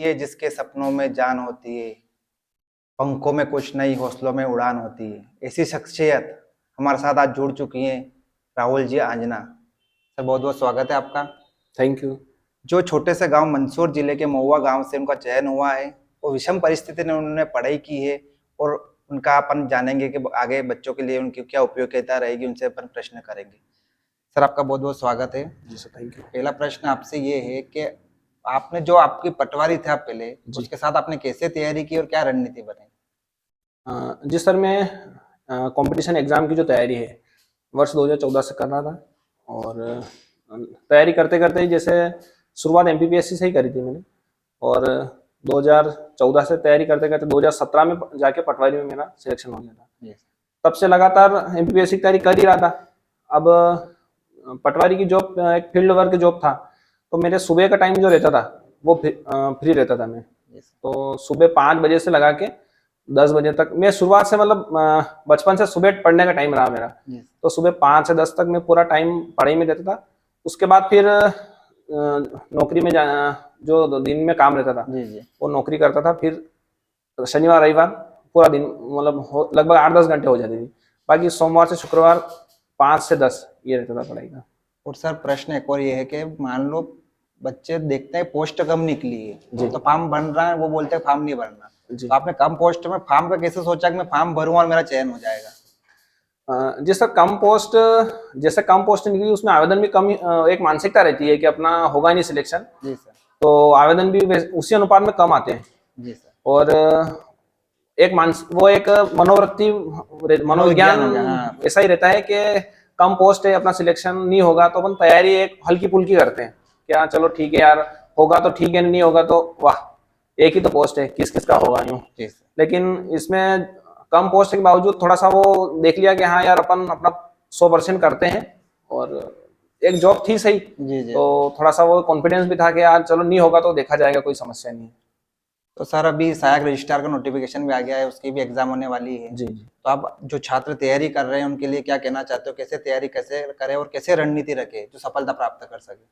ये जिसके सपनों में जान होती है, पंखों में कुछ नई हौसलों में उड़ान होती है। ऐसी शख्सियत हमारे साथ आज जुड़ चुकी हैं, राहुल जी आंजना। सर बहुत बहुत स्वागत है आपका। Thank you. जो छोटे से गांव मंदसौर जिले के महुआ गांव से उनका चयन हुआ है, वो विषम परिस्थिति में उन्होंने पढ़ाई की है और उनका अपन जानेंगे कि आगे बच्चों के लिए उनकी क्या उपयोगिता रहेगी, उनसे अपन प्रश्न करेंगे। सर आपका बहुत बहुत स्वागत है। जी सर, थैंक यू। पहला प्रश्न आपसे ये है कि आपने जो आपकी पटवारी थे आप पहले, जी। उसके साथ आपने कैसे तैयारी की और क्या रणनीति बनाई? जी सर, मैं कंपटीशन एग्ज़ाम की जो तैयारी है वर्ष 2014 से कर रहा था। और तैयारी करते करते ही जैसे शुरुआत एमपीपीएससी से ही करी थी मैंने। और 2014 से तैयारी करते करते 2017 में जाके पटवारी में मेरा सिलेक्शन हो गया था। तब से लगातार एमपीपीएससी की तैयारी कर ही रहा था। अब पटवारी की जॉब एक फील्ड वर्क जॉब था, तो मेरे सुबह का टाइम जो रहता था वो फ्री रहता था मैं। तो सुबह 5 बजे से लगा के 10 बजे तक मैं शुरुआत से मतलब बचपन से सुबह पढ़ने का टाइम रहा मेरा। तो सुबह 5 से 10 तक मैं पूरा टाइम पढ़ाई में देता था। उसके बाद फिर नौकरी में जो दिन में काम रहता था वो नौकरी करता था। फिर शनिवार रविवार पूरा दिन मतलब लगभग 8-10 घंटे हो जाती थी। बाकी सोमवार से शुक्रवार 5 से 10 ये रहता था पढ़ाई का। और सर प्रश्न एक और ये है कि मान लो बच्चे देखते हैं पोस्ट कम निकली है तो फॉर्म भर रहा है, वो बोलते हैं फॉर्म नहीं भरना। तो आपने कम पोस्ट में फॉर्म का कैसे सोचा कि मैं फॉर्म भरूं और मेरा चयन हो जाएगा? जी सर, जैसे कम पोस्ट निकली उसमें आवेदन भी कम। एक मानसिकता रहती है कि अपना होगा नहीं सिलेक्शन। जी सर। तो आवेदन भी उसी अनुपात में कम आते हैं। जी सर। और वो एक मनोवृत्ति मनोविज्ञान हाँ। ऐसा ही रहता है कि कम पोस्ट है, अपना सिलेक्शन नहीं होगा तो अपन तैयारी एक हल्की फुल्की करते हैं। क्या चलो ठीक है यार, होगा तो ठीक है, नहीं होगा तो वाह, एक ही तो पोस्ट है, किस किस का होगा यूं। लेकिन इसमें कम पोस्ट के बावजूद थोड़ा सा वो देख लिया कि हाँ यार अपन अपना 100% करते हैं। और एक जॉब थी सही। तो थोड़ा सा वो कॉन्फिडेंस भी था कि यार चलो नहीं होगा तो देखा जाएगा, कोई समस्या नहीं है। तो सर अभी सहायक रजिस्ट्रार का नोटिफिकेशन भी आ गया है, उसकी भी एग्जाम होने वाली है। जी। तो आप जो छात्र तैयारी कर रहे हैं उनके लिए क्या कहना चाहते हो, कैसे तैयारी कैसे करें और कैसे रणनीति रखें जो सफलता प्राप्त कर सके?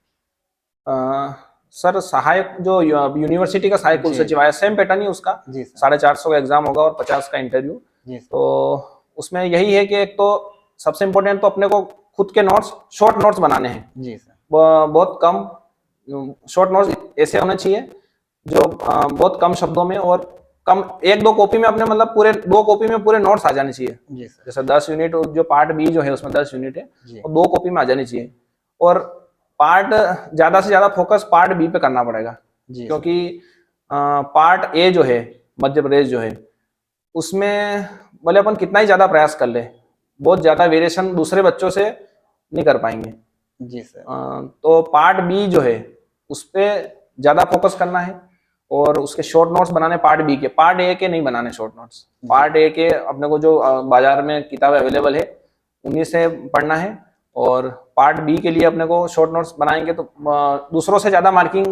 सर सहायक जो यूनिवर्सिटी का सहायक कुलसचिव आया, सेम पैटर्न ही उसका। 450 का एग्जाम होगा और 50 का इंटरव्यू। तो उसमें यही है कि एक तो सबसे इम्पोर्टेंट तो अपने को खुद के नोट्स, शॉर्ट नोट्स बनाने हैं। जी सर। बहुत कम शॉर्ट नोट्स ऐसे होने चाहिए जो बहुत कम शब्दों में और कम 1-2 कॉपी में अपने मतलब पूरे 2 कॉपी में पूरे नोट्स आ जाने चाहिए। जैसे 10 यूनिट जो पार्ट बी जो है उसमें 10 यूनिट है और 2 कॉपी में आ जानी चाहिए। और पार्ट ज्यादा से ज्यादा फोकस पार्ट बी पे करना पड़ेगा, क्योंकि पार्ट ए जो है मध्य प्रदेश जो है उसमें भले अपन कितना ही ज्यादा प्रयास कर ले, बहुत ज्यादा वेरिएशन दूसरे बच्चों से नहीं कर पाएंगे। जी सर। तो पार्ट बी जो है उस पर ज्यादा फोकस करना है और उसके शॉर्ट नोट्स बनाने पार्ट बी के। पार्ट ए के नहीं बनाने शॉर्ट नोट्स। पार्ट ए के अपने को जो बाजार में किताबें अवेलेबल है उन्हीं से पढ़ना है। और पार्ट बी के लिए अपने को शॉर्ट नोट्स बनाएंगे तो दूसरों से ज्यादा मार्किंग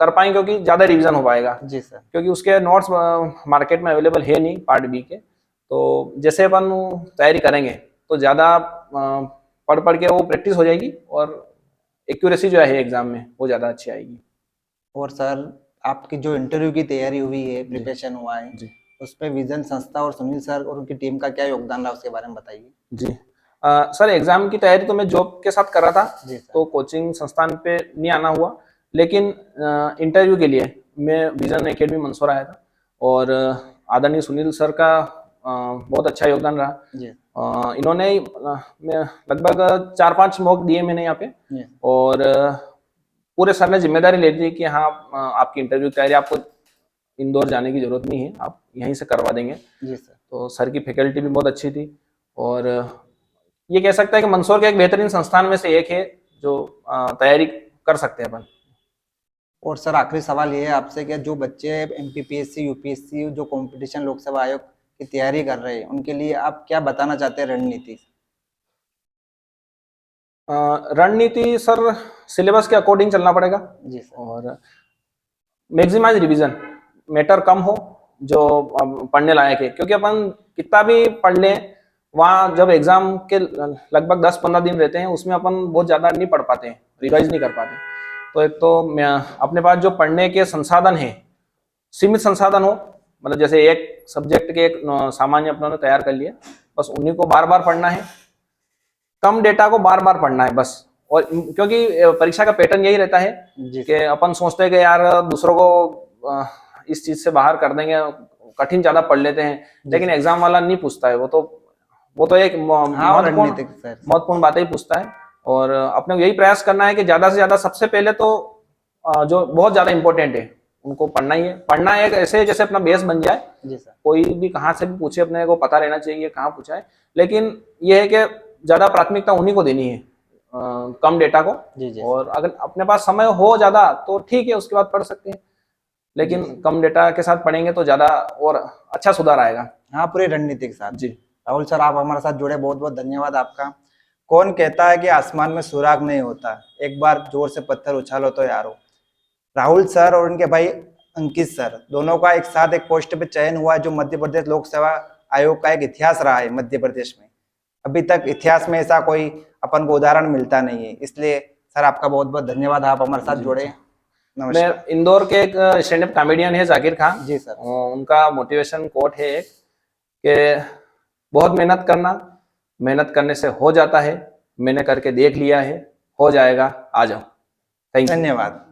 कर पाएंगे, क्योंकि ज्यादा रिवीजन हो पाएगा। जी सर। क्योंकि उसके नोट्स मार्केट में अवेलेबल है नहीं पार्ट बी के। तो जैसे अपन तैयारी करेंगे तो ज्यादा पढ़ पढ़ के वो प्रैक्टिस हो जाएगी और एक्यूरेसी जो है एग्जाम में वो ज्यादा अच्छी आएगी। और सर आपकी जो इंटरव्यू की तैयारी हुई है, प्रिपरेशन हुआ है, उस पर विजन संस्था और सुनील सर और उनकी टीम का क्या योगदान रहा, उसके बारे में बताइए। जी सर, एग्जाम की तैयारी तो मैं जॉब के साथ कर रहा था, तो कोचिंग संस्थान पे नहीं आना हुआ। लेकिन इंटरव्यू के लिए मैं विजन एकेडमी मंदसौर आया था और आदरणीय सुनील सर का बहुत अच्छा योगदान रहा। इन्होंने लगभग 4-5 मॉक दिए मैंने यहाँ पे। और पूरे सर ने जिम्मेदारी ले ली कि हाँ आपकी इंटरव्यू तैयारी, आपको इंदौर जाने की जरूरत नहीं है, आप यहीं से करवा देंगे। जी सर। तो सर की फैकल्टी भी बहुत अच्छी थी और ये कह सकता है कि मंदसौर के एक बेहतरीन संस्थान में से एक है जो तैयारी कर सकते हैं अपन। और सर आखिरी सवाल ये है आपसे कि जो बच्चे एमपीपीएससी यूपीएससी जो कंपटीशन लोकसभा आयोग की तैयारी कर रहे हैं उनके लिए आप क्या बताना चाहते हैं रणनीति? रणनीति सर सिलेबस के अकॉर्डिंग चलना पड़ेगा। जी सर। और मैक्सिमाइज रिवीजन, मैटर कम हो जो पढ़ने लायक है, क्योंकि अपन कितना भी पढ़ लें वहाँ जब एग्जाम के लगभग 10-15 दिन रहते हैं उसमें अपन बहुत ज्यादा नहीं पढ़ पाते हैं, रिवाइज नहीं कर पाते। तो एक तो अपने पास जो पढ़ने के संसाधन है सीमित संसाधन हो, मतलब जैसे एक सब्जेक्ट के एक सामान्य अपनों तैयार कर लिया, बस उन्हीं को बार बार पढ़ना है, कम डेटा को बार बार पढ़ना है बस। और क्योंकि परीक्षा का पैटर्न यही रहता है कि अपन सोचते हैं कि यार दूसरों को इस चीज से बाहर कर देंगे, कठिन ज्यादा पढ़ लेते हैं, लेकिन एग्जाम वाला नहीं पूछता है, वो तो एक महत्वपूर्ण बात ही पूछता है। और अपने को यही प्रयास करना है कि ज्यादा से ज्यादा, सबसे पहले तो जो बहुत ज्यादा इंपॉर्टेंट है उनको पढ़ना ही है। पढ़ना एक ऐसे जैसे अपना बेस बन जाए, जी सर, कोई भी कहाँ से भी पूछे अपने को पता रहना चाहिए कहाँ पूछा है। लेकिन ये है कि ज्यादा प्राथमिकता उन्हीं को देनी है, कम डेटा को। जी। और अगर अपने पास समय हो ज्यादा तो ठीक है, उसके बाद पढ़ सकते हैं, लेकिन कम डेटा के साथ पढ़ेंगे तो ज्यादा और अच्छा सुधार आएगा। हाँ, पूरी रणनीति के साथ। जी राहुल सर, आप हमारे साथ जुड़े, बहुत बहुत धन्यवाद आपका। कौन कहता है कि आसमान में सुराग नहीं होता, एक बार जोर से पत्थर उछालो तो यारो। राहुल सर और उनके भाई अंकित सर दोनों का एक साथ एक पोस्ट पे चयन हुआ है, जो मध्य प्रदेश लोक सेवा आयोग का एक इतिहास रहा है मध्य प्रदेश में। अभी तक इतिहास में ऐसा कोई अपन को उदाहरण मिलता नहीं है, इसलिए सर आपका बहुत बहुत धन्यवाद, आप हमारे साथ जुड़े। मैं इंदौर के एक स्टैंड अप कॉमेडियन है जाकिर खान जी सर, उनका मोटिवेशन कोट है एक कि बहुत मेहनत करना, मेहनत करने से हो जाता है, मैंने करके देख लिया है, हो जाएगा, आ जाओ। धन्यवाद।